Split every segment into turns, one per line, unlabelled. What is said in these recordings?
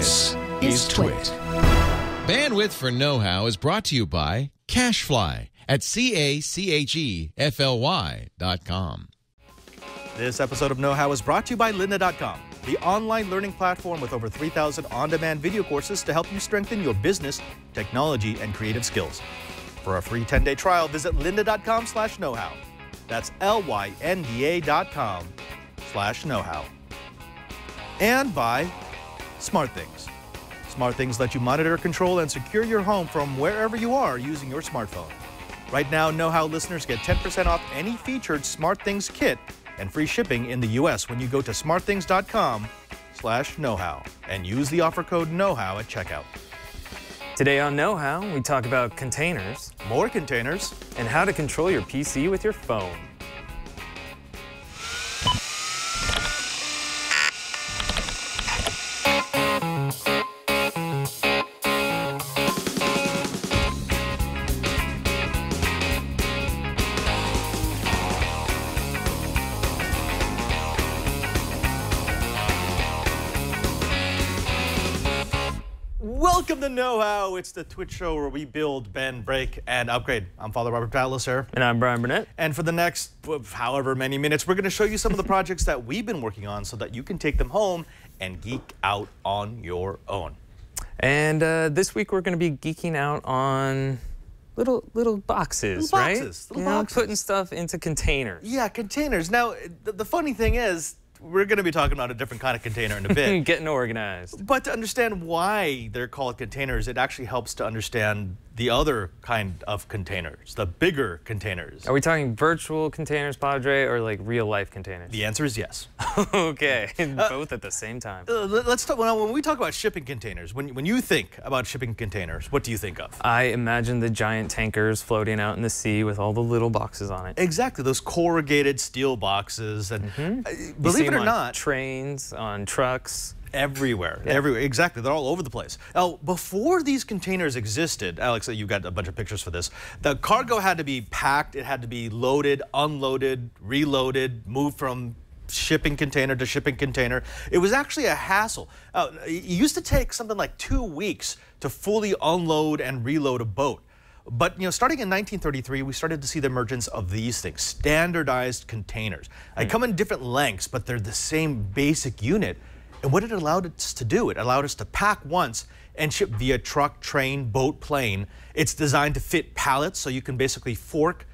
This is Twit.
Bandwidth for Know-How is brought to you by CacheFly at CACHEFLY.com.
This episode of Know-How is brought to you by Lynda.com, the online learning platform with over 3,000 on-demand video courses to help you strengthen your business, technology, and creative skills. For a free 10-day trial, visit lynda.com/knowhow. That's LYNDA.com/knowhow. And by SmartThings. SmartThings let you monitor, control, and secure your home from wherever you are using your smartphone. Right now, Know-How listeners get 10% off any featured SmartThings kit and free shipping in the U.S. when you go to smartthings.com/knowhow and use the offer code KNOWHOW at checkout.
Today on Know-How, we talk about containers.
More containers.
And how to control your PC with your phone.
Welcome to Know-How. It's the Twitch show where we build, bend, break, and upgrade. I'm Father Robert Palliser.
And I'm Brian Burnett.
And for the next however many minutes, we're going to show you some of the projects that we've been working on so that you can take them home and geek out on your own.
And this week we're going to be geeking out on little boxes, right?
Little boxes.
Putting stuff into containers.
Yeah, containers. Now, the funny thing is, we're going to be talking about a different kind of container in a bit.
Getting organized.
But to understand why they're called containers, it actually helps to understand the other kind of containers, the bigger containers.
Are we talking virtual containers, Padre, or like real life containers?
The answer is yes.
Okay, both at the same time.
Let's talk. When we talk about shipping containers, when you think about shipping containers, what do you think of?
I imagine the giant tankers floating out in the sea with all the little boxes on it.
Exactly, those corrugated steel boxes, and believe it or not,
trains, on trucks.
Everywhere, everywhere, exactly. They're all over the place. Now, before these containers existed, Alex, you've got a bunch of pictures for this, the cargo had to be packed, it had to be loaded, unloaded, reloaded, moved from shipping container to shipping container. It was actually a hassle. It used to take something like 2 weeks to fully unload and reload a boat. But starting in 1933, we started to see the emergence of these things, standardized containers. They come in different lengths, but they're the same basic unit. And what it allowed us to do, it allowed us to pack once and ship via truck, train, boat, plane. It's designed to fit pallets, so you can basically fork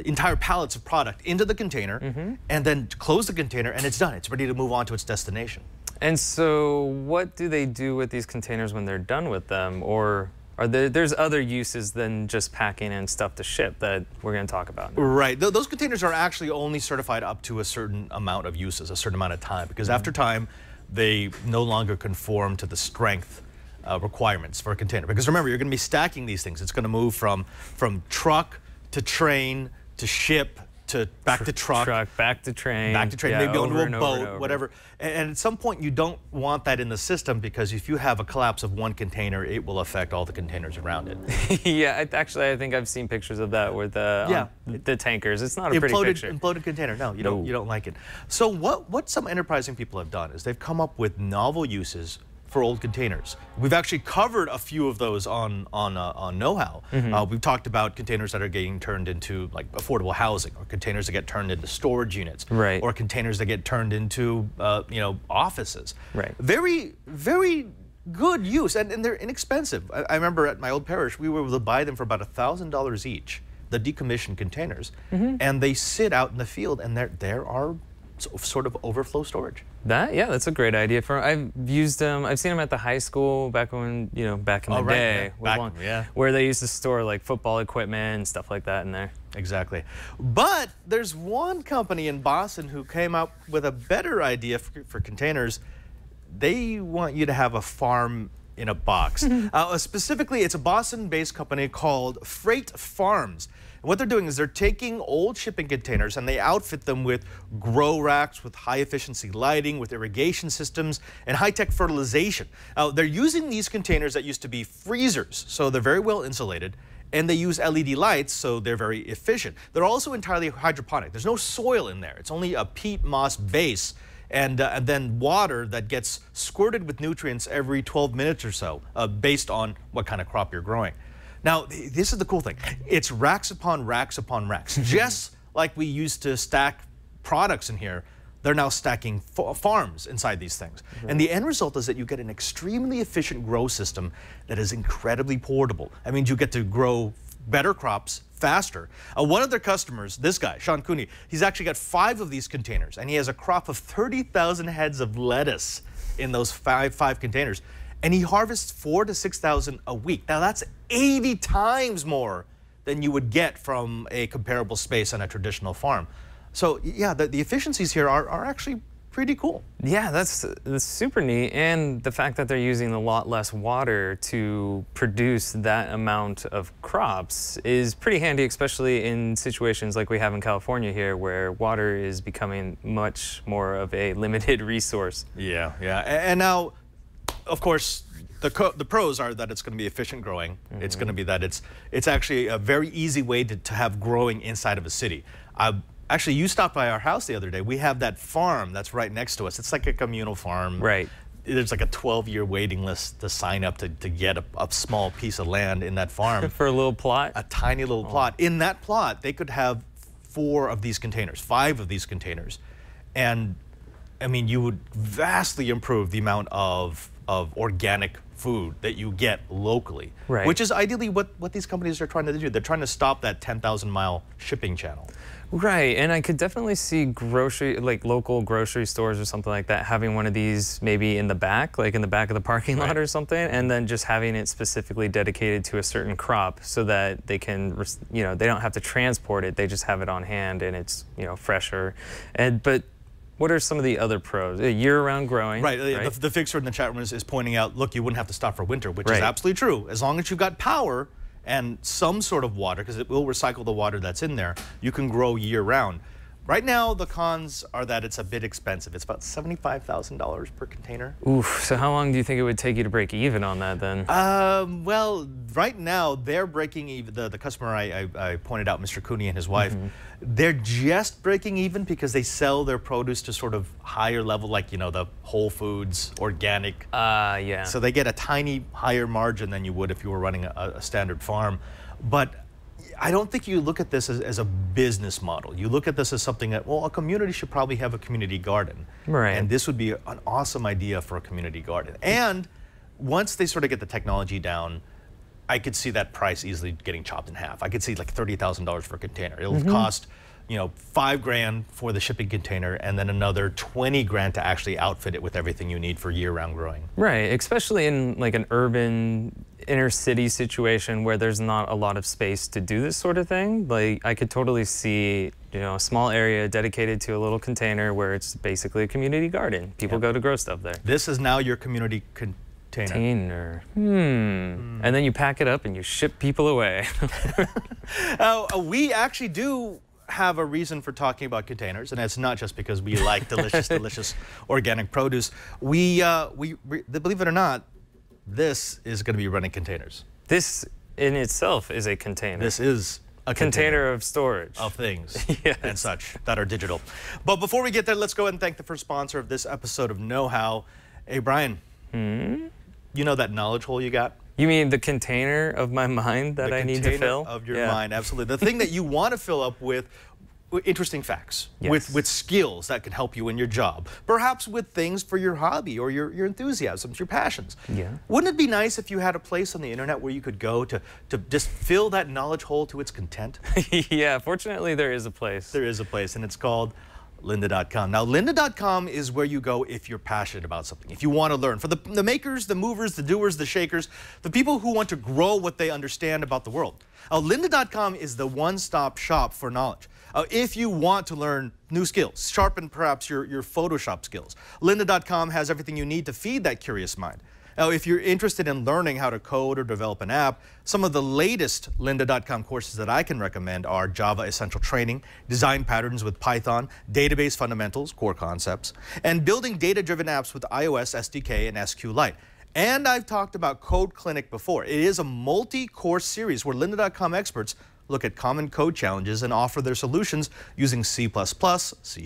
entire pallets of product into the container and then close the container, and it's done. It's ready to move on to its destination.
And so what do they do with these containers when they're done with them? Or there's other uses than just packing and stuff to ship that we're going to talk about now.
Right. Those containers are actually only certified up to a certain amount of uses, a certain amount of time, because after time, they no longer conform to the strength requirements for a container. Because remember, you're going to be stacking these things. It's going to move from truck to train to ship to back to truck,
back to train,
maybe go into a boat, whatever. And at some point, you don't want that in the system, because if you have a collapse of one container, it will affect all the containers around it.
Yeah, actually, I think I've seen pictures of that with the tankers. It's not a pretty picture.
Imploded container. No, you don't like it. So what some enterprising people have done is they've come up with novel uses for old containers. We've actually covered a few of those on Know-How. We've talked about containers that are getting turned into like affordable housing, or containers that get turned into storage units, or containers that get turned into offices.
Right.
Very, very good use, and they're inexpensive. I remember at my old parish, we were able to buy them for about $1,000 each, the decommissioned containers, and they sit out in the field, and there are sort of overflow storage.
That's a great idea. I've used them. I've seen them at the high school back when back in the day, where they used to store like football equipment and stuff like that in there.
Exactly. But there's one company in Boston who came up with a better idea for containers. They want you to have a farm in a box. Specifically, it's a Boston-based company called Freight Farms. And what they're doing is they're taking old shipping containers and they outfit them with grow racks, with high-efficiency lighting, with irrigation systems, and high-tech fertilization. They're using these containers that used to be freezers, so they're very well insulated, and they use LED lights, so they're very efficient. They're also entirely hydroponic. There's no soil in there. It's only a peat moss base, and then water that gets squirted with nutrients every 12 minutes or so, based on what kind of crop you're growing. Now, this is the cool thing. It's racks upon racks upon racks. Just like we used to stack products in here, they're now stacking farms inside these things. And the end result is that you get an extremely efficient grow system that is incredibly portable. That means you get to grow better crops faster. One of their customers, this guy, Sean Cooney, he's actually got 5 of these containers, and he has a crop of 30,000 heads of lettuce in those five containers. And he harvests 4,000 to 6,000 a week. Now that's 80 times more than you would get from a comparable space on a traditional farm. So yeah, the efficiencies here are actually pretty cool.
Yeah, that's super neat. And the fact that they're using a lot less water to produce that amount of crops is pretty handy, especially in situations like we have in California here, where water is becoming much more of a limited resource.
Yeah, yeah. And now, of course, the pros are that it's going to be efficient growing. It's going to be that it's actually a very easy way to have growing inside of a city. Actually, you stopped by our house the other day. We have that farm that's right next to us. It's like a communal farm.
Right.
There's like a 12-year waiting list to sign up to get a small piece of land in that farm.
For a little plot?
A tiny little plot. In that plot, they could have 4 of these containers, 5 of these containers. And, I mean, you would vastly improve the amount of organic food that you get locally, which is ideally what these companies are trying to do. They're trying to stop that 10,000-mile shipping channel.
Right, and I could definitely see local grocery stores or something like that having one of these maybe in the back, like in the back of the parking lot or something, and then just having it specifically dedicated to a certain crop so that they can, they don't have to transport it, they just have it on hand and it's, fresher. But what are some of the other pros? Year-round growing.
Right. The fixer in the chat room is pointing out, look, you wouldn't have to stop for winter, which is absolutely true. As long as you've got power and some sort of water, because it will recycle the water that's in there, you can grow year-round. Right now, the cons are that it's a bit expensive. It's about $75,000 per container.
Oof, so how long do you think it would take you to break even on that then?
Well, right now, they're breaking even. The customer I pointed out, Mr. Cooney and his wife, they're just breaking even because they sell their produce to sort of higher level, like, the Whole Foods, organic.
Yeah.
So they get a tiny higher margin than you would if you were running a standard farm. But I don't think you look at this as a business model. You look at this as something that, well, a community should probably have a community garden.
Right.
And this would be an awesome idea for a community garden. And once they sort of get the technology down, I could see that price easily getting chopped in half. I could see like $30,000 for a container. It'll cost, $5 grand for the shipping container and then another 20 grand to actually outfit it with everything you need for year-round growing.
Right, especially in like an urban inner city situation where there's not a lot of space to do this sort of thing. Like I could totally see, a small area dedicated to a little container where it's basically a community garden. People go to grow stuff there.
This is now your community container.
And then you pack it up and you ship people away.
We actually do have a reason for talking about containers, and it's not just because we like delicious organic produce. We believe it or not, this is going to be running containers.
This in itself is a container.
This is a
container of storage.
Of things and such that are digital. But before we get there, let's go ahead and thank the first sponsor of this episode of Know How. Hey, Brian, you know that knowledge hole you got?
You mean the container of my mind that I need to fill?
Of your mind, absolutely. The thing that you want to fill up with interesting facts, with skills that can help you in your job, perhaps with things for your hobby or your enthusiasms, your passions.
Yeah.
Wouldn't it be nice if you had a place on the internet where you could go to just fill that knowledge hole to its content?
Yeah, fortunately there is a place.
There is a place, and it's called lynda.com. Now, lynda.com is where you go if you're passionate about something, if you want to learn. For the makers, the movers, the doers, the shakers, the people who want to grow what they understand about the world. Lynda.com is the one-stop shop for knowledge. If you want to learn new skills, sharpen perhaps your Photoshop skills, lynda.com has everything you need to feed that curious mind. Now, if you're interested in learning how to code or develop an app, some of the latest lynda.com courses that I can recommend are Java Essential Training, Design Patterns with Python, Database Fundamentals, Core Concepts, and Building Data-Driven Apps with iOS SDK and SQLite. And I've talked about Code Clinic before. It is a multi-course series where lynda.com experts look at common code challenges and offer their solutions using C++, C#,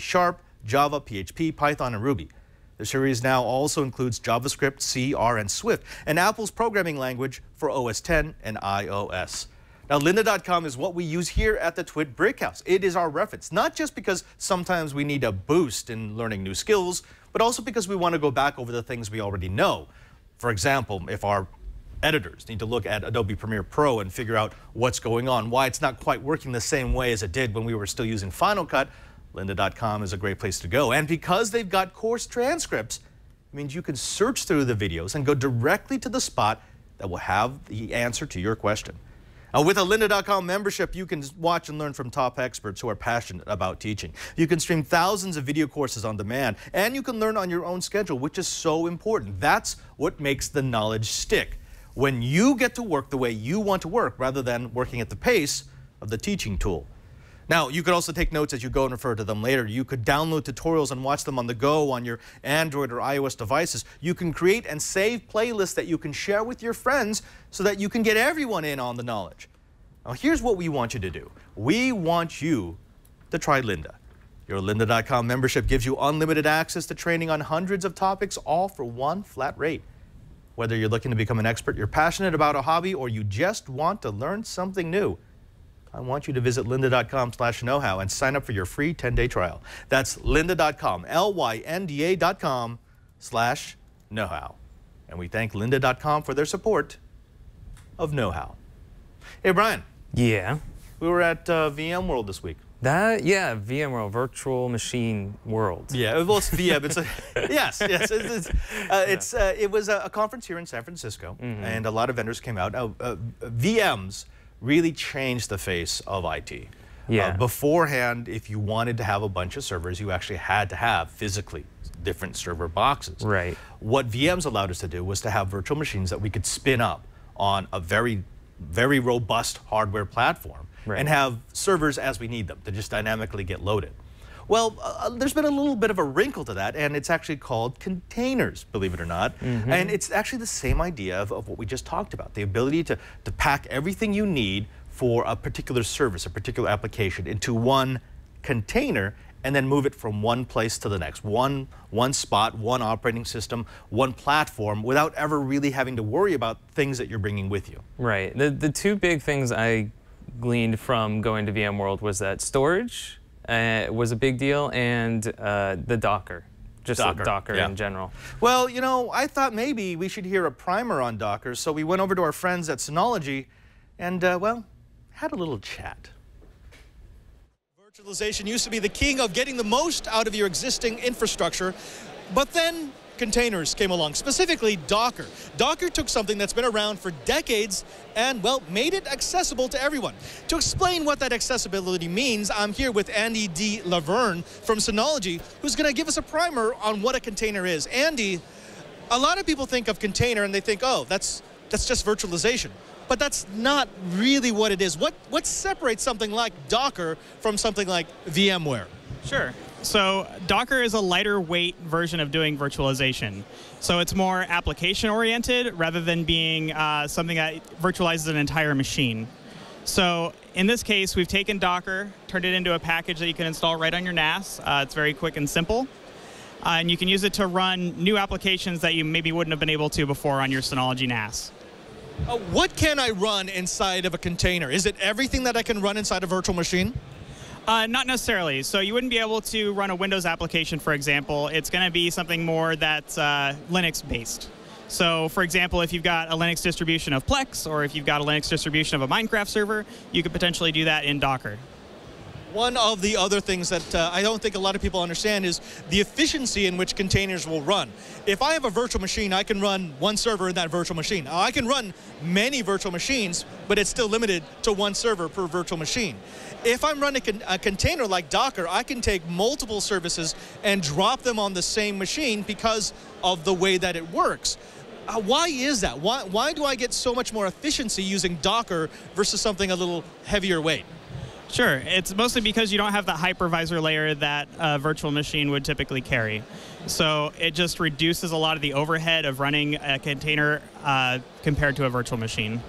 Java, PHP, Python, and Ruby. The series now also includes JavaScript, C, R, and Swift, and Apple's programming language for OS X and iOS. Now, lynda.com is what we use here at the Twit Brickhouse. It is our reference, not just because sometimes we need a boost in learning new skills, but also because we want to go back over the things we already know. For example, if our editors need to look at Adobe Premiere Pro and figure out what's going on, why it's not quite working the same way as it did when we were still using Final Cut, lynda.com is a great place to go. And because they've got course transcripts, it means you can search through the videos and go directly to the spot that will have the answer to your question. Now, with a lynda.com membership, you can watch and learn from top experts who are passionate about teaching. You can stream thousands of video courses on demand, and you can learn on your own schedule, which is so important. That's what makes the knowledge stick. When you get to work the way you want to work rather than working at the pace of the teaching tool. Now, you could also take notes as you go and refer to them later. You could download tutorials and watch them on the go on your Android or iOS devices. You can create and save playlists that you can share with your friends so that you can get everyone in on the knowledge. Now, here's what we want you to do. We want you to try Lynda. Your lynda.com membership gives you unlimited access to training on hundreds of topics, all for one flat rate. Whether you're looking to become an expert, you're passionate about a hobby, or you just want to learn something new, I want you to visit lynda.com/knowhow and sign up for your free 10-day trial. That's lynda.com, lynda.com/knowhow. And we thank lynda.com for their support of Know-How. Hey, Brian.
Yeah.
We were at VMworld this week.
Yeah, VMworld, Virtual Machine World.
Yeah, well, it's VM. It's yes. It was a conference here in San Francisco, and a lot of vendors came out. VMs really changed the face of IT.
Yeah.
Beforehand, if you wanted to have a bunch of servers, you actually had to have physically different server boxes.
Right.
What VMs allowed us to do was to have virtual machines that we could spin up on a very robust hardware platform, right, and have servers as we need them to just dynamically get loaded. Well, there's been a little bit of a wrinkle to that, and it's actually called containers, believe it or not. And it's actually the same idea of what we just talked about, the ability to pack everything you need for a particular service, a particular application into one container, and then move it from one place to the next, one spot, one operating system, one platform, without ever really having to worry about things that you're bringing with you.
Right. The two big things I gleaned from going to VMworld was that storage was a big deal, and the Docker. Just Docker
yeah,
in general.
Well, you know, I thought maybe we should hear a primer on Docker, so we went over to our friends at Synology and, well, had a little chat. Virtualization used to be the king of getting the most out of your existing infrastructure, but then containers came along, specifically Docker. Docker took something that's been around for decades and, well, made it accessible to everyone. To explain what that accessibility means, I'm here with Andy D. Laverne from Synology, who's going to give us a primer on what a container is. Andy, a lot of people think of container and they think, oh, that's just virtualization. But that's not really what it is. What separates something like Docker from something like VMware?
Sure. So Docker is a lighter weight version of doing virtualization. So it's more application oriented rather than being something that virtualizes an entire machine. So in this case, we've taken Docker, turned it into a package that you can install right on your NAS. It's very quick and simple. And you can use it to run new applications that you maybe wouldn't have been able to before on your Synology NAS.
What can I run inside of a container? Is it everything that I can run inside a virtual machine?
Not necessarily. So you wouldn't be able to run a Windows application, for example. It's going to be something more that's Linux-based. So, for example, if you've got a Linux distribution of Plex, or if you've got a Linux distribution of a Minecraft server, you could potentially do that in Docker.
One of the other things that I don't think a lot of people understand is the efficiency in which containers will run. If I have a virtual machine, I can run one server in that virtual machine. I can run many virtual machines, but it's still limited to one server per virtual machine. If I'm running a container like Docker, I can take multiple services and drop them on the same machine because of the way that it works. Why is that? Why do I get so much more efficiency using Docker versus something a little heavier weight?
Sure. It's mostly because you don't have the hypervisor layer that a virtual machine would typically carry. So it just reduces a lot of the overhead of running a container compared to a virtual machine.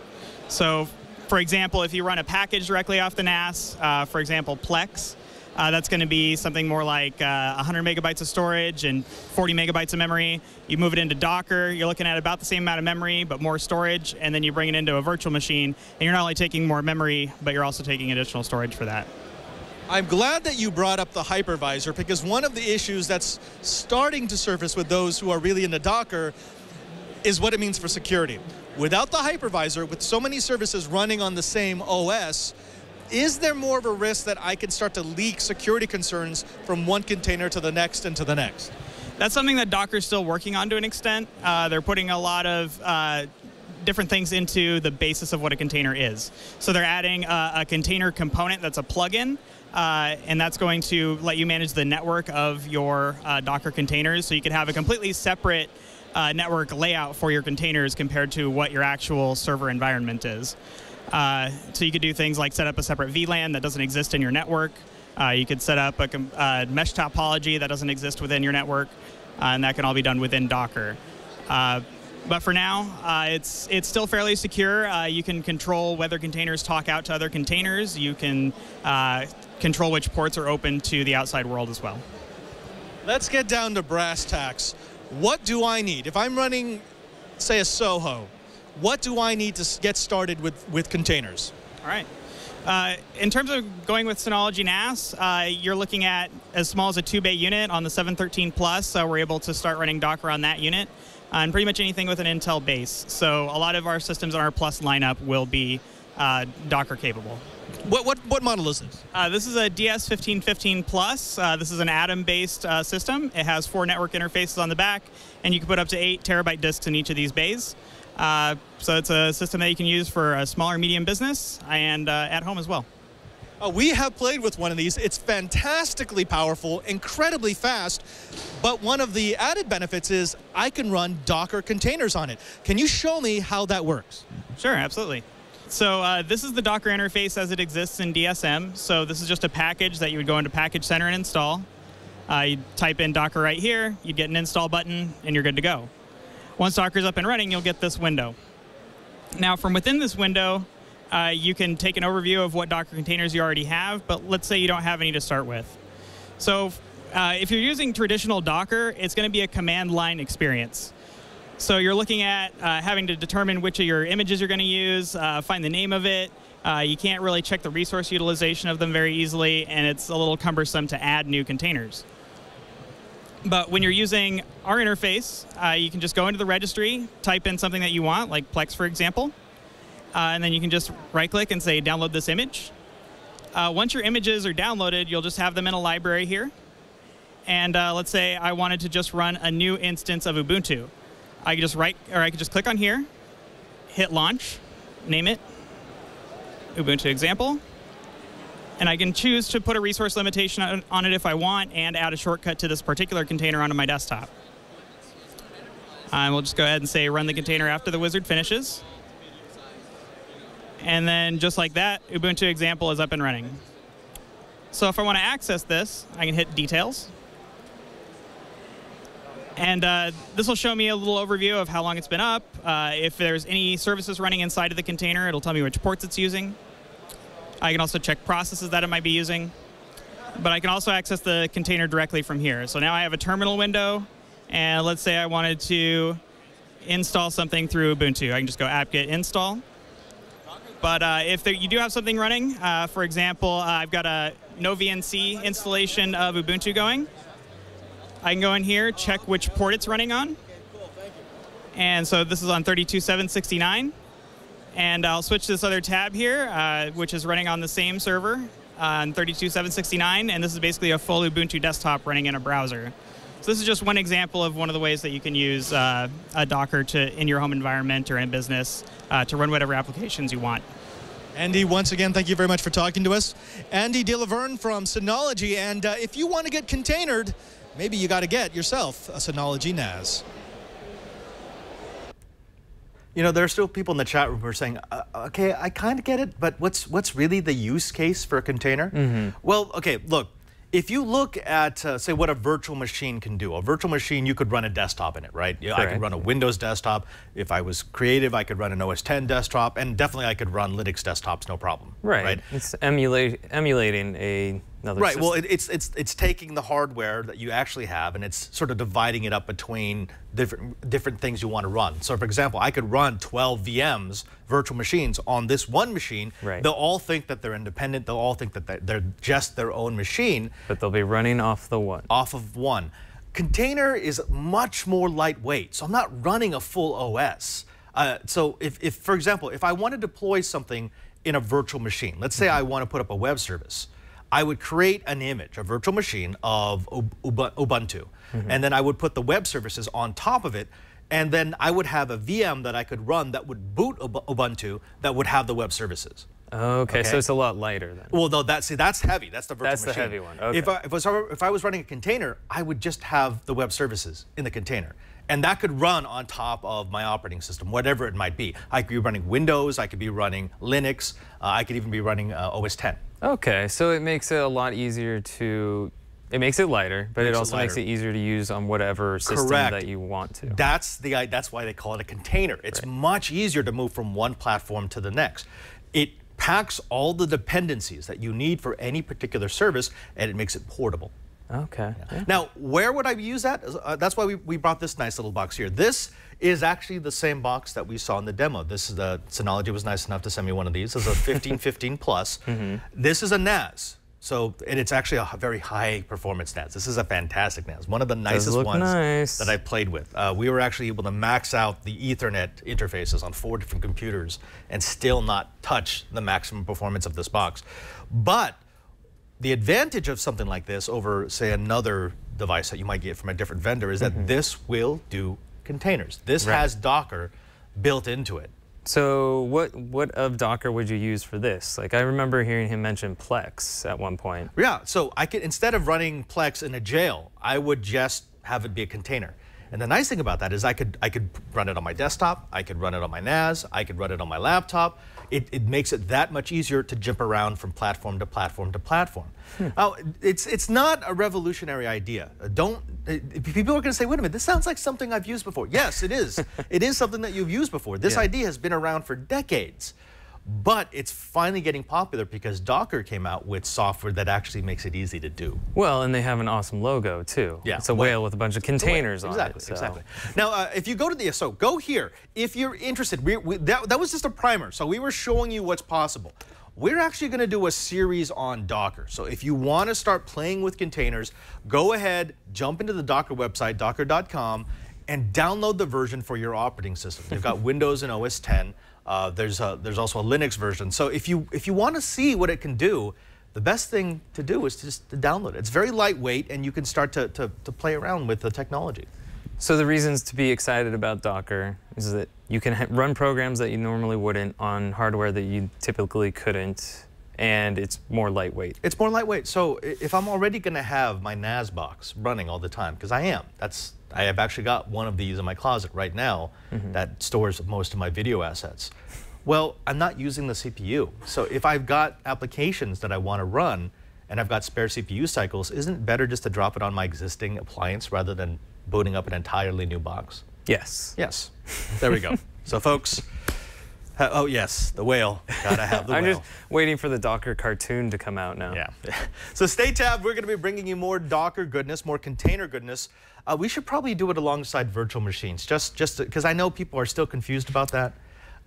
So, for example, if you run a package directly off the NAS, for example, Plex, That's going to be something more like 100 megabytes of storage and 40 megabytes of memory. You move it into Docker, you're looking at about the same amount of memory, but more storage, and then you bring it into a virtual machine, and you're not only taking more memory, but you're also taking additional storage for that.
I'm glad that you brought up the hypervisor, because one of the issues that's starting to surface with those who are really into Docker is what it means for security. Without the hypervisor, with so many services running on the same OS, is there more of a risk that I can start to leak security concerns from one container to the next and to the next?
That's something that Docker's still working on to an extent. They're putting a lot of different things into the basis of what a container is. So they're adding a container component that's a plugin, and that's going to let you manage the network of your Docker containers. So you could have a completely separate network layout for your containers compared to what your actual server environment is. So you could do things like set up a separate VLAN that doesn't exist in your network. You could set up a mesh topology that doesn't exist within your network, and that can all be done within Docker. But for now, it's still fairly secure. You can control whether containers talk out to other containers. You can control which ports are open to the outside world as well.
Let's get down to brass tacks. What do I need? If I'm running, say, a Soho, what do I need to get started with containers?
All right. In terms of going with Synology NAS, you're looking at as small as a 2-bay unit on the 713 Plus. So we're able to start running Docker on that unit, and pretty much anything with an Intel base. So a lot of our systems on our Plus lineup will be Docker capable.
What model is this?
This is a DS1515 Plus. This is an Atom-based system. It has 4 network interfaces on the back, and you can put up to 8 terabyte disks in each of these bays. So it's a system that you can use for a small or medium business and at home as well.
We have played with one of these. It's fantastically powerful, incredibly fast, but one of the added benefits is I can run Docker containers on it. Can you show me how that works?
Sure, absolutely. So this is the Docker interface as it exists in DSM. So this is just a package that you would go into Package Center and install. You'd type in Docker right here, you'd get an install button, and you're good to go. Once Docker's up and running, you'll get this window. Now, from within this window, you can take an overview of what Docker containers you already have, but let's say you don't have any to start with. So if you're using traditional Docker, it's going to be a command line experience. So you're looking at having to determine which of your images you're going to use, find the name of it. You can't really check the resource utilization of them very easily, and it's a little cumbersome to add new containers. But when you're using our interface, you can just go into the registry, type in something that you want, like Plex, for example, and then you can just right-click and say, download this image. Once your images are downloaded, you'll just have them in a library here. And let's say I wanted to just run a new instance of Ubuntu. I could just click on here, hit launch, name it Ubuntu example, and I can choose to put a resource limitation on it if I want and add a shortcut to this particular container onto my desktop. We'll just go ahead and say run the container after the wizard finishes. And then just like that, Ubuntu example is up and running. So if I want to access this, I can hit details. And this will show me a little overview of how long it's been up. If there's any services running inside of the container, it'll tell me which ports it's using. I can also check processes that it might be using. But I can also access the container directly from here. So now I have a terminal window, and let's say I wanted to install something through Ubuntu. I can just go apt-get install. But if you do have something running, for example, I've got a no VNC installation of Ubuntu going. I can go in here, check which port it's running on. And so this is on 32.769. And I'll switch to this other tab here, which is running on the same server on 32.769. And this is basically a full Ubuntu desktop running in a browser. So this is just one example of one of the ways that you can use a Docker in your home environment or in a business to run whatever applications you want.
Andy, once again, thank you very much for talking to us. Andy DeLaverne from Synology. And if you want to get containered, maybe you got to get yourself a Synology NAS.
You know, there are still people in the chat room who are saying, okay, I kind of get it, but what's really the use case for a container? Mm-hmm. Well, okay, look, if you look at, say, what a virtual machine can do, a virtual machine, you could run a desktop in it, right? Sure. I could run a Windows desktop. If I was creative, I could run an OS X desktop, and definitely I could run Linux desktops, no problem.
Right. It's emulating a another
Right.
system.
Well, it's taking the hardware that you actually have and it's sort of dividing it up between different things you want to run. So, for example, I could run 12 VMs, virtual machines, on this one machine.
Right.
They'll all think that they're independent. They'll all think that they're just their own machine.
But they'll be running off the one.
Off of one. Container is much more lightweight, so I'm not running a full OS. So if, for example, if I want to deploy something in a virtual machine, let's say I want to put up a web service, I would create an image, a virtual machine of Ubuntu, and then I would put the web services on top of it, and then I would have a VM that I could run that would boot Ubuntu that would have the web services.
Okay, so it's a lot lighter then.
Well, no, that's heavy. That's the virtual
That's
machine.
the heavy one. Okay.
If I was running a container, I would just have the web services in the container. And that could run on top of my operating system, whatever it might be. I could be running Windows, I could be running Linux, I could even be running OS 10.
Okay, so it makes it a lot easier to, it makes it lighter, but it also makes it easier to use on whatever system that you want to.
That's why they call it a container. It's much easier to move from one platform to the next. It packs all the dependencies that you need for any particular service, and it makes it portable.
Okay.
Yeah. Now, where would I use that? That's why we brought this nice little box here. This is actually the same box that we saw in the demo. This is Synology was nice enough to send me one of these. This is a 1515 Plus. This is a NAS. So, and it's actually a very high performance NAS. This is a fantastic NAS. One of the nicest ones that I played with. We were actually able to max out the Ethernet interfaces on 4 different computers and still not touch the maximum performance of this box. But the advantage of something like this over, say, another device that you might get from a different vendor is that this will do containers. This has Docker built into it.
So what of Docker would you use for this? Like, I remember hearing him mention Plex at one point.
Yeah, so I could, instead of running Plex in a jail, I would just have it be a container. And the nice thing about that is I could run it on my desktop, I could run it on my NAS, I could run it on my laptop. It makes it that much easier to jump around from platform to platform to platform. Now, it's not a revolutionary idea. People are going to say, wait a minute, this sounds like something I've used before. Yes, it is. It is something that you've used before. This idea has been around for decades. But it's finally getting popular because Docker came out with software that actually makes it easy to do.
Well, and they have an awesome logo too.
Yeah,
it's a whale with a bunch of containers on it. So.
Exactly. Now, if you go to the go here if you're interested. That was just a primer, so we were showing you what's possible. We're actually going to do a series on Docker. So if you want to start playing with containers, go ahead, jump into the Docker website, docker.com, and download the version for your operating system. They've got Windows and OS 10. There's also a Linux version. So if you want to see what it can do, the best thing to do is just to download it. It's very lightweight, and you can start to play around with the technology.
So the reasons to be excited about Docker is that you can run programs that you normally wouldn't on hardware that you typically couldn't, and it's more lightweight.
It's more lightweight. So if I'm already going to have my NAS box running all the time, because I have actually got one of these in my closet right now that stores most of my video assets. Well, I'm not using the CPU. So if I've got applications that I want to run and I've got spare CPU cycles, isn't it better just to drop it on my existing appliance rather than booting up an entirely new box?
Yes.
Yes. There we go. So folks, oh yes, the whale. Gotta have the whale.
I'm just waiting for the Docker cartoon to come out now.
Yeah. So stay tabbed. We're going to be bringing you more Docker goodness, more container goodness. We should probably do it alongside virtual machines, just because I know people are still confused about that.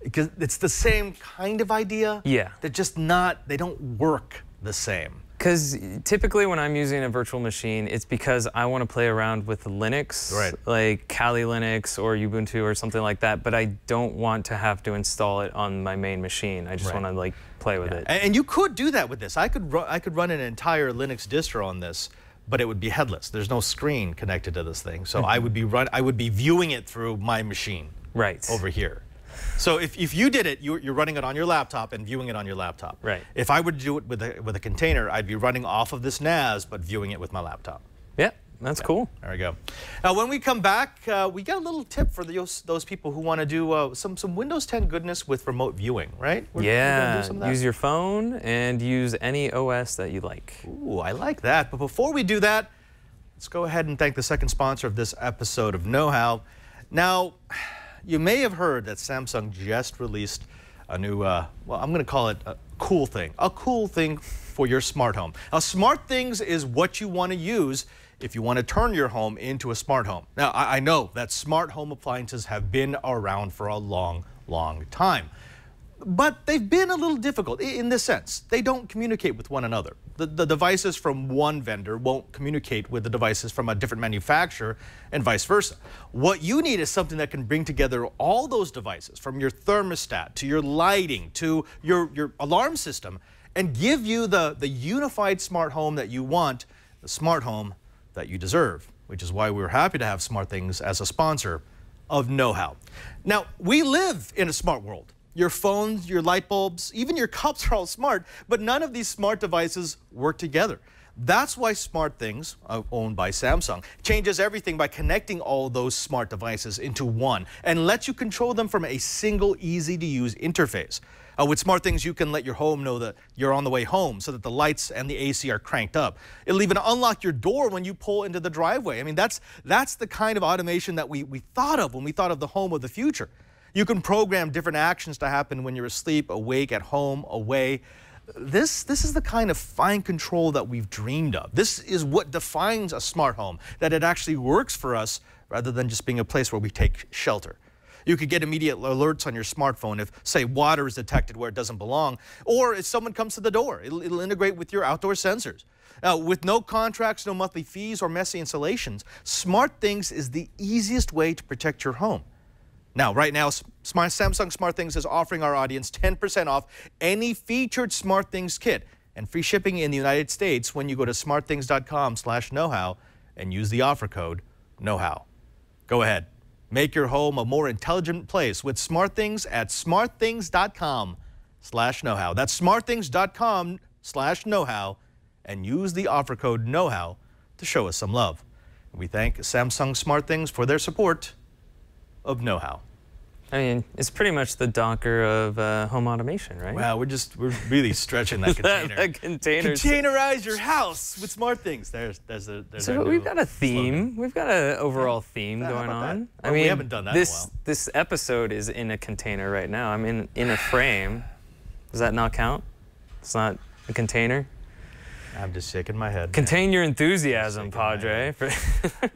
Because it's the same kind of idea. Yeah. They're just not. They don't work the same.
Because typically when I'm using a virtual machine, it's because I want to play around with Linux, like Kali Linux or Ubuntu or something like that, but I don't want to have to install it on my main machine. I just want to like play with it.
And you could do that with this. I could run an entire Linux distro on this, but it would be headless. There's no screen connected to this thing, so I would be viewing it through my machine over here. So if you did it, you're running it on your laptop and viewing it on your laptop. Right. If I were to do it with a container, I'd be running off of this NAS, but viewing it with my laptop.
Yeah, that's cool.
There we go. Now, when we come back, we got a little tip for those people who want to do some Windows 10 goodness with remote viewing, right? We're gonna do some of that.
Use your phone and use any OS that you like.
Ooh, I like that. But before we do that, let's go ahead and thank the second sponsor of this episode of Know How. Now, you may have heard that Samsung just released a new, well, I'm going to call it cool thing, a cool thing for your smart home. Now, smart things is what you want to use if you want to turn your home into a smart home. Now, I know that smart home appliances have been around for a long, long time. But they've been a little difficult in this sense. They don't communicate with one another. The devices from one vendor won't communicate with the devices from a different manufacturer and vice versa. What you need is something that can bring together all those devices, from your thermostat to your lighting to your alarm system, and give you the unified smart home that you want, the smart home that you deserve, which is why we're happy to have SmartThings as a sponsor of Know How. Now, we live in a smart world. Your phones, your light bulbs, even your cups are all smart, but none of these smart devices work together. That's why SmartThings, owned by Samsung, changes everything by connecting all those smart devices into one and lets you control them from a single, easy-to-use interface. With SmartThings, you can let your home know that you're on the way home so that the lights and the AC are cranked up. It'll even unlock your door when you pull into the driveway. I mean, that's the kind of automation that we thought of when we thought of the home of the future. You can program different actions to happen when you're asleep, awake, at home, away. This is the kind of fine control that we've dreamed of. This is what defines a smart home, that it actually works for us rather than just being a place where we take shelter. You could get immediate alerts on your smartphone if, say, water is detected where it doesn't belong, or if someone comes to the door. It'll integrate with your outdoor sensors. Now, with no contracts, no monthly fees, or messy installations, SmartThings is the easiest way to protect your home. Now, right now, Samsung SmartThings is offering our audience 10% off any featured SmartThings kit and free shipping in the United States when you go to smartthings.com/knowhow and use the offer code KNOWHOW. Go ahead. Make your home a more intelligent place with SmartThings at smartthings.com/knowhow. That's smartthings.com/knowhow and use the offer code KNOWHOW to show us some love. We thank Samsung SmartThings for their support of Know How.
I mean, it's pretty much the Docker of home automation, right?
Wow, we're really stretching that container.
that container.
Containerize your house with SmartThings. There's
so we've got a theme.
Slogan.
We've got an overall theme going on.
I mean, we haven't done that in a while.
This episode is in a container right now. I'm in a frame. Does that not count? It's not a container?
I'm just shaking my head.
Contain your enthusiasm, Padre.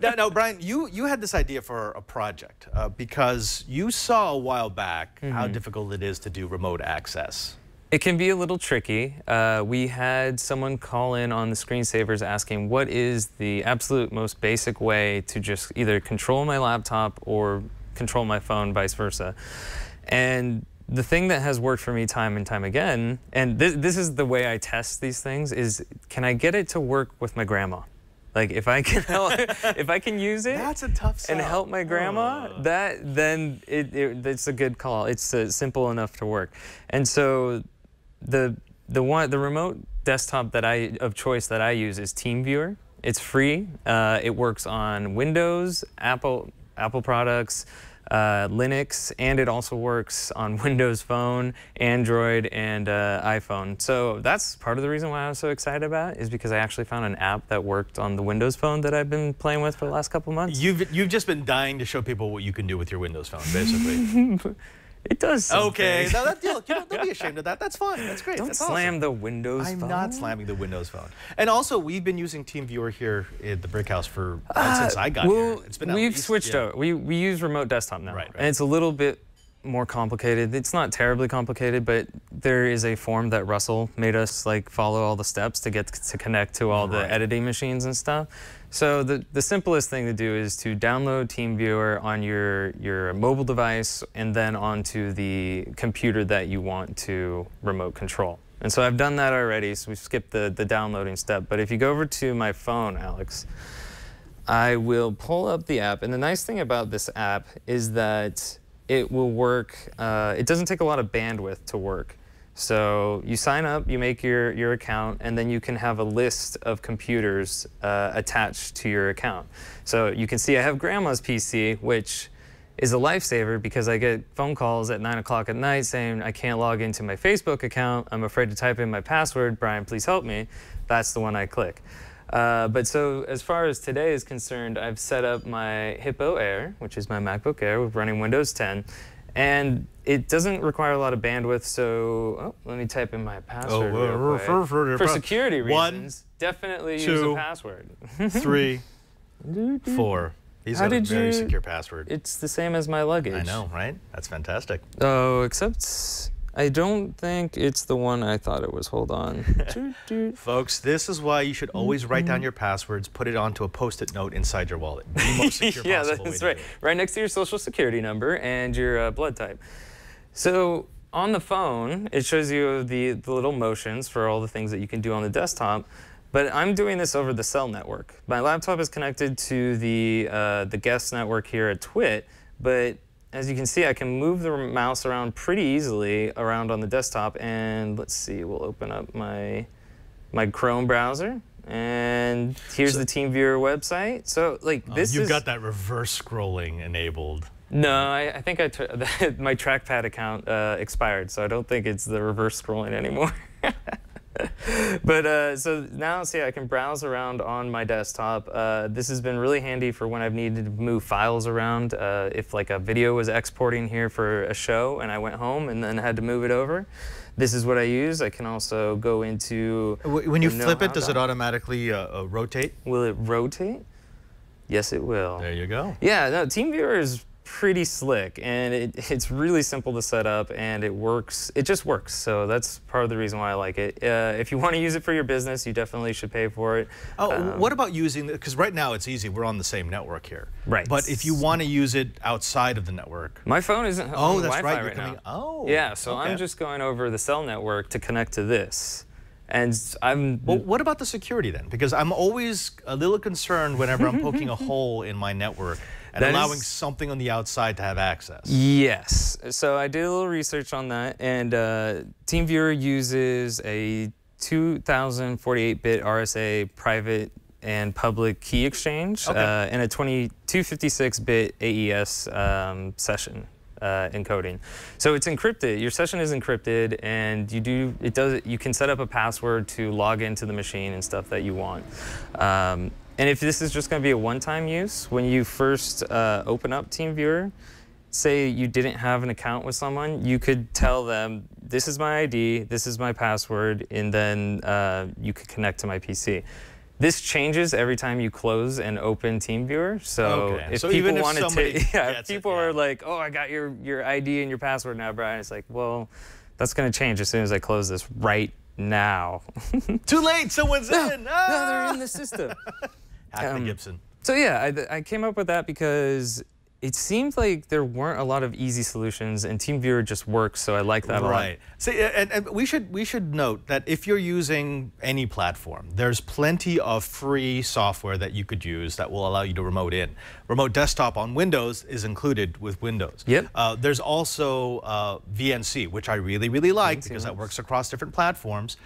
No, Brian, you had this idea for a project because you saw a while back how difficult it is to do remote access.
It can be a little tricky. We had someone call in on the screensavers asking what is the absolute most basic way to just either control my laptop or control my phone, vice versa. And the thing that has worked for me time and time again, and this is the way I test these things, is can I get it to work with my grandma? Like if I can if I can use it,
that's a tough sell.
And help my grandma, then it's a good call. It's simple enough to work. And so the remote desktop of choice that I use is TeamViewer. It's free. It works on Windows, Apple products, Linux, and it also works on Windows Phone, Android, and iPhone. So that's part of the reason why I was so excited about it, is because I actually found an app that worked on the Windows Phone that I've been playing with for the last couple months.
You've just been dying to show people what you can do with your Windows Phone, basically.
It does something.
Okay, no, don't be ashamed of that. That's fine. That's great.
Don't slam the Windows phone.
I'm not slamming the Windows Phone. And also, we've been using TeamViewer here at the Brick House for since I got here. It's been
we've switched over. We use remote desktop now,
right.
And it's a little bit more complicated. It's not terribly complicated, but there is a form that Russell made us follow all the steps to get to connect to all the editing machines and stuff. So the simplest thing to do is to download TeamViewer on your mobile device and then onto the computer that you want to remote control. And so I've done that already, so we've skipped the downloading step. But if you go over to my phone, Alex, I will pull up the app. And the nice thing about this app is that it will work, it doesn't take a lot of bandwidth to work. So you sign up, you make your account, and then you can have a list of computers attached to your account. So you can see I have Grandma's PC, which is a lifesaver because I get phone calls at 9 o'clock at night saying I can't log into my Facebook account. I'm afraid to type in my password. Brian, please help me. That's the one I click. But so as far as today is concerned, I've set up my Hippo Air, which is my MacBook Air with running Windows 10. And it doesn't require a lot of bandwidth, so let me type in my password real quick. For security reasons, definitely use a password.
3, 4. He's got a very secure password.
It's the same as my luggage.
I know, right? That's fantastic.
Oh, except I don't think it's the one I thought it was. Hold on.
Folks, this is why you should always write down your passwords, put it onto a Post-it note inside your wallet. The most secure
yeah,
possible
that's
way
right.
to do it.
Right next to your social security number and your blood type. So on the phone, it shows you the little motions for all the things that you can do on the desktop. But I'm doing this over the cell network. My laptop is connected to the guest network here at TWiT, but as you can see, I can move the mouse around pretty easily around on the desktop. And let's see, we'll open up my Chrome browser. And here's the TeamViewer website. So like this
You've got that reverse scrolling enabled.
No, I think my trackpad account expired, so I don't think it's the reverse scrolling anymore. But so now, see, I can browse around on my desktop. This has been really handy for when I've needed to move files around. If like a video was exporting here for a show and I went home and then had to move it over, this is what I use. I can also go into...
When you flip it, does it automatically rotate?
Will it rotate? Yes, it will.
There you go.
Yeah, no, TeamViewer is pretty slick, and it's really simple to set up, and it works. It just works, so that's part of the reason why I like it. If you want to use it for your business, you definitely should pay for it.
Oh, what about using, because right now it's easy, we're on the same network here.
Right.
But if you want to use it outside of the network.
My phone isn't on
that's
Wi-Fi
right,
now.
Oh.
Yeah, so
okay.
I'm just going over the cell network to connect to this. And I'm...
Well, what about the security then? Because I'm always a little concerned whenever I'm poking a hole in my network and allowing something on the outside to have access.
Yes. So I did a little research on that, and TeamViewer uses a 2048-bit RSA private and public key exchange and a 256-bit AES session encoding. So it's encrypted. Your session is encrypted, and you can set up a password to log into the machine and stuff that you want. And if this is just going to be a one-time use, when you first open up TeamViewer, say you didn't have an account with someone, you could tell them, this is my ID, this is my password, and then you could connect to my PC. This changes every time you close and open TeamViewer. So if people wanted to, if people are like, oh, I got your ID and your password now, Brian, it's like, well, that's going to change as soon as I close this right now.
Too late, someone's in.
No, they're in the system.
Hackman Gibson.
So yeah, I came up with that because it seemed like there weren't a lot of easy solutions, and TeamViewer just works, so I like that a lot.
Right. See, and we should note that if you're using any platform, there's plenty of free software that you could use that will allow you to remote in. Remote desktop on Windows is included with Windows.
Yep.
There's also VNC, which I really, really like because that works across different platforms.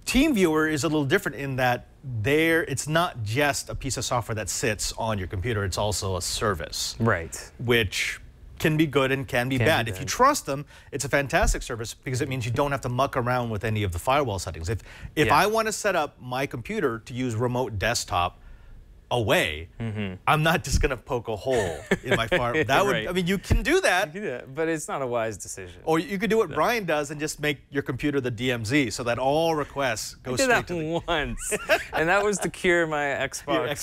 TeamViewer is a little different in that it's not just a piece of software that sits on your computer, it's also a service.
Right.
Which can be good and can be bad. If you trust them, it's a fantastic service because it means you don't have to muck around with any of the firewall settings. If I want to set up my computer to use remote desktop away, I'm not just going to poke a hole in my firewall. That would, I mean, you can do that.
You can do that, but it's not a wise decision.
Or you could do what Brian does and just make your computer the DMZ so that all requests go straight to the...
I did that once, and that was to cure my Xbox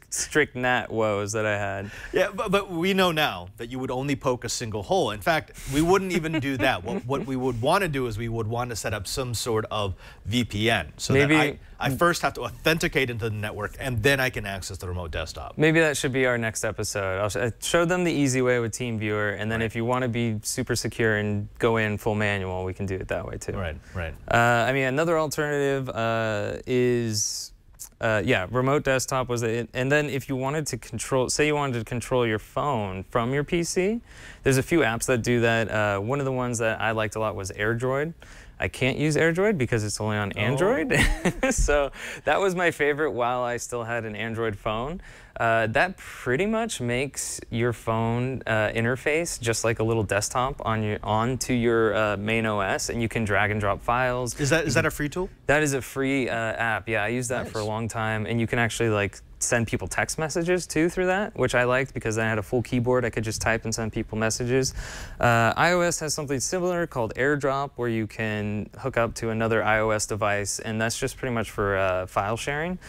strict NAT woes that I had.
Yeah, but we know now that you would only poke a single hole. In fact, we wouldn't even do that. What we would want to do is we would want to set up some sort of VPN so that I first have to authenticate into the network and then I can access the remote desktop.
Maybe that should be our next episode. I'll show them the easy way with TeamViewer, and then if you want to be super secure and go in full manual, we can do it that way too.
Right, right.
I mean, another alternative is, remote desktop was it. And then if you wanted to control, say you wanted to control your phone from your PC, there's a few apps that do that. One of the ones that I liked a lot was AirDroid. I can't use AirDroid because it's only on Android. So that was my favorite while I still had an Android phone. That pretty much makes your phone interface just like a little desktop onto your main OS, and you can drag and drop files.
Is that a free tool?
That is a free app. Yeah, I used that for a long time, and you can actually like send people text messages too through that, which I liked because I had a full keyboard. I could just type and send people messages. iOS has something similar called AirDrop, where you can hook up to another iOS device, and that's just pretty much for file sharing.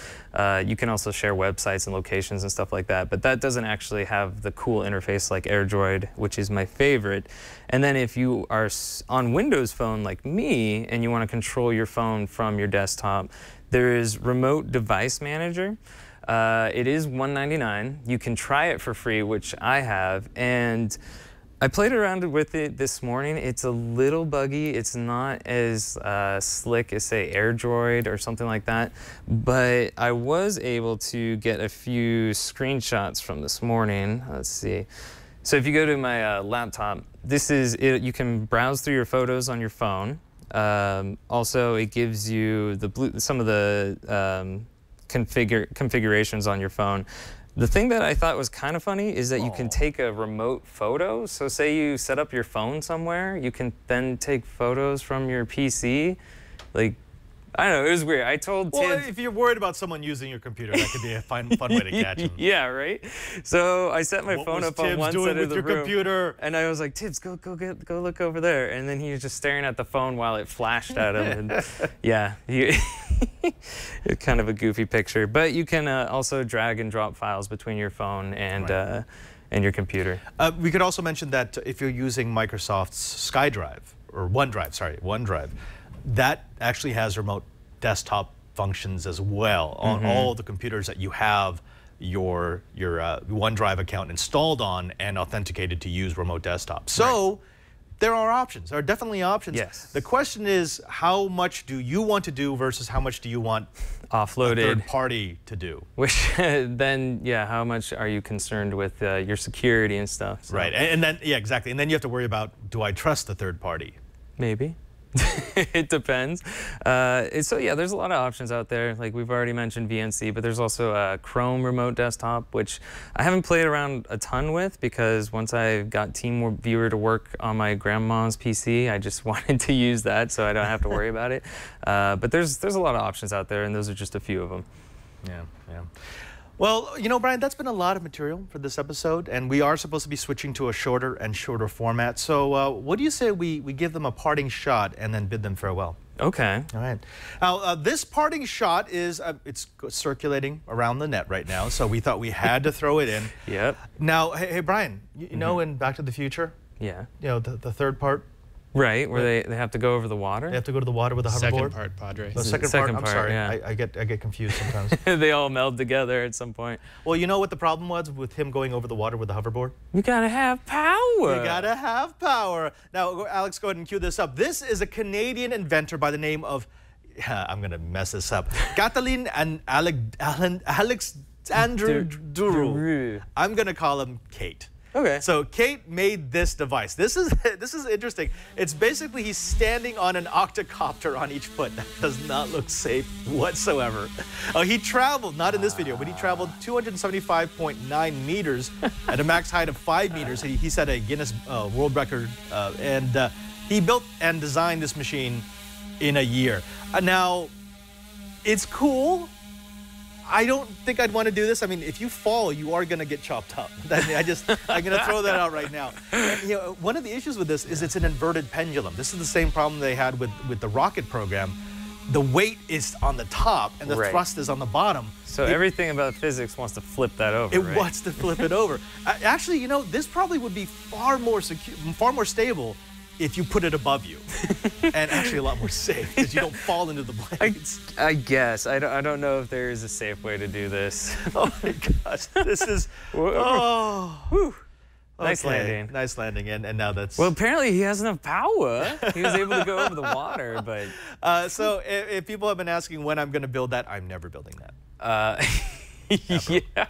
You can also share websites and locations and stuff like that, but that doesn't actually have the cool interface like AirDroid, which is my favorite. And then if you are on Windows Phone like me and you want to control your phone from your desktop, there is Remote Device Manager. It is $199. You can try it for free, which I have, and I played around with it this morning. It's a little buggy. It's not as slick as, say, AirDroid or something like that, but I was able to get a few screenshots from this morning. Let's see. So if you go to my laptop, this is it. You can browse through your photos on your phone. Also, it gives you some of the configurations on your phone. The thing that I thought was kind of funny is that you can take a remote photo. So say you set up your phone somewhere, you can then take photos from your PC. Like, I don't know, it was weird. I told Tim.
Well, if you're worried about someone using your computer, that could be a fun way to catch them.
Yeah, right? So I set my phone up on one side of the room.
Computer?
And I was like, Tibbs, go look over there. And then he was just staring at the phone while it flashed at him. And yeah, it's kind of a goofy picture. But you can also drag and drop files between your phone and your computer.
We could also mention that if you're using Microsoft's SkyDrive, or OneDrive, that actually has remote desktop functions as well on all the computers that you have your OneDrive account installed on and authenticated to use remote desktop. So there are options. There are definitely options.
Yes.
The question is, how much do you want to do versus how much do you want
offloaded
a third party to do?
Which then, yeah, how much are you concerned with your security and stuff? So.
Right, and then, yeah, exactly. And then you have to worry about, do I trust the third party?
Maybe. It depends. So yeah, there's a lot of options out there. Like we've already mentioned VNC, but there's also a Chrome remote desktop, which I haven't played around a ton with because once I got TeamViewer to work on my grandma's PC, I just wanted to use that so I don't have to worry about it. But there's a lot of options out there, and those are just a few of them.
Yeah, yeah. Well, you know, Brian, that's been a lot of material for this episode, and we are supposed to be switching to a shorter and shorter format. So what do you say we give them a parting shot and then bid them farewell?
Okay.
All right. Now, this parting shot is, it's circulating around the net right now, so we thought we had to throw it in.
Yep.
Now, hey Brian, you know in Back to the Future?
Yeah.
You know, the third part?
Right, where they have to go over the water?
They have to go to the water with a hoverboard?
Second part, Padre.
The second part, I'm sorry.
Yeah.
I get confused sometimes.
They all meld together at some point.
Well, you know what the problem was with him going over the water with the hoverboard?
You gotta have power.
You gotta have power. Now, Alex, go ahead and cue this up. This is a Canadian inventor by the name of, I'm gonna mess this up, Kathleen and Alexander Duru. I'm gonna call him Kate.
Okay.
So Kate made this device. This is interesting. It's basically he's standing on an octocopter on each foot. That does not look safe whatsoever. He traveled, not in this video, but he traveled 275.9 meters at a max height of 5 meters. He set a Guinness World Record, and he built and designed this machine in a year. Now, it's cool. I don't think I'd want to do this. I mean, if you fall, you are going to get chopped up. I'm going to throw that out right now. And, you know, one of the issues with this is it's an inverted pendulum. This is the same problem they had with the rocket program. The weight is on the top and the thrust is on the bottom.
So everything about physics wants to flip that over,
It wants to flip it over. Actually, you know, this probably would be far more secure, far more stable if you put it above you, and actually a lot more safe because you don't fall into the blades.
I guess. I don't know if there is a safe way to do this.
Oh my gosh, this is, oh.
Nice landing.
Nice landing, and now that's...
Well, apparently he has enough power. He was able to go over the water, but...
So if people have been asking when I'm going to build that, I'm never building that.
Yeah.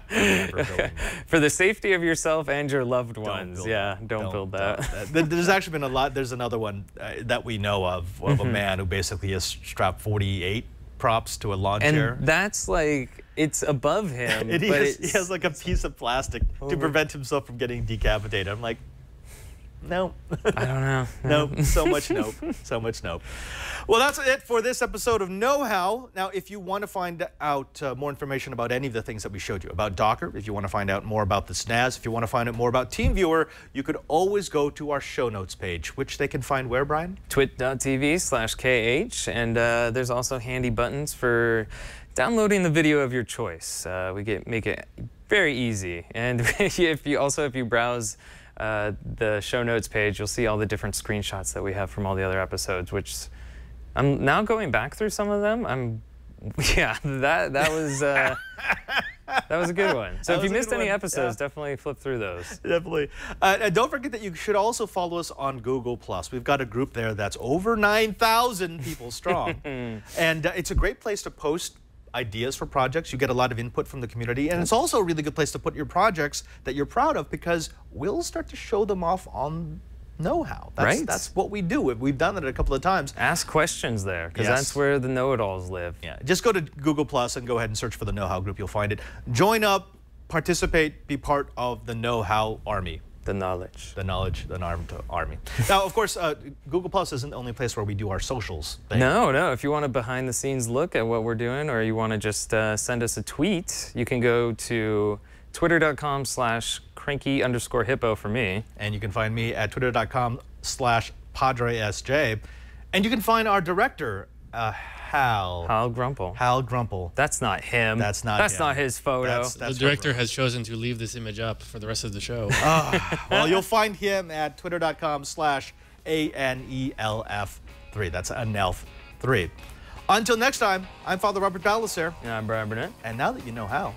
For the safety of yourself and your loved ones, don't build that.
There's actually been a lot. There's another one that we know of a man who basically has strapped 48 props to a lawn chair.
And that's like, it's above him.
He has like a piece of plastic to prevent himself from getting decapitated. I'm like, No.
I don't know.
Nope. So much nope. So much nope. Well, that's it for this episode of Know How. Now, if you want to find out more information about any of the things that we showed you, about Docker, if you want to find out more about the SNAS, if you want to find out more about TeamViewer, you could always go to our show notes page, which they can find where, Brian?
twit.tv/KH. And there's also handy buttons for downloading the video of your choice. Make it very easy. And if you browse the show notes page, you'll see all the different screenshots that we have from all the other episodes, which I'm now going back through some of them. That was that was a good one. So if you missed any episodes, definitely flip through those.
Definitely. And don't forget that you should also follow us on Google+. We've got a group there that's over 9,000 people strong. And it's a great place to post ideas for projects. You get a lot of input from the community, and it's also a really good place to put your projects that you're proud of, because we'll start to show them off on Know How. That's what we do. We've done it a couple of times.
Ask questions there, because that's where the know-it-alls live.
Yeah, just go to Google+ and go ahead and search for the Know How group. You'll find it. Join up, participate, be part of the Know How army.
The knowledge.
The armed army. Now, of course, Google+ isn't the only place where we do our socials thing.
No. If you want a behind-the-scenes look at what we're doing, or you want to just send us a tweet, you can go to twitter.com/cranky_hippo for me.
And you can find me at twitter.com/PadreSJ. And you can find our director, Hal
Grumple.
Hal Grumple.
That's not him.
That's not
his photo.
The director has chosen to leave this image up for the rest of the show.
Well, you'll find him at twitter.com/ANELF3. That's ANELF3. Until next time, I'm Father Robert Baldassare.
And I'm Brian Burnett.
And now that you know how,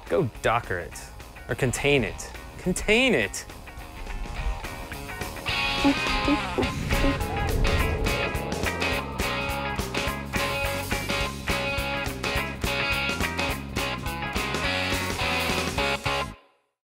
go Docker it. Or contain it. Contain it.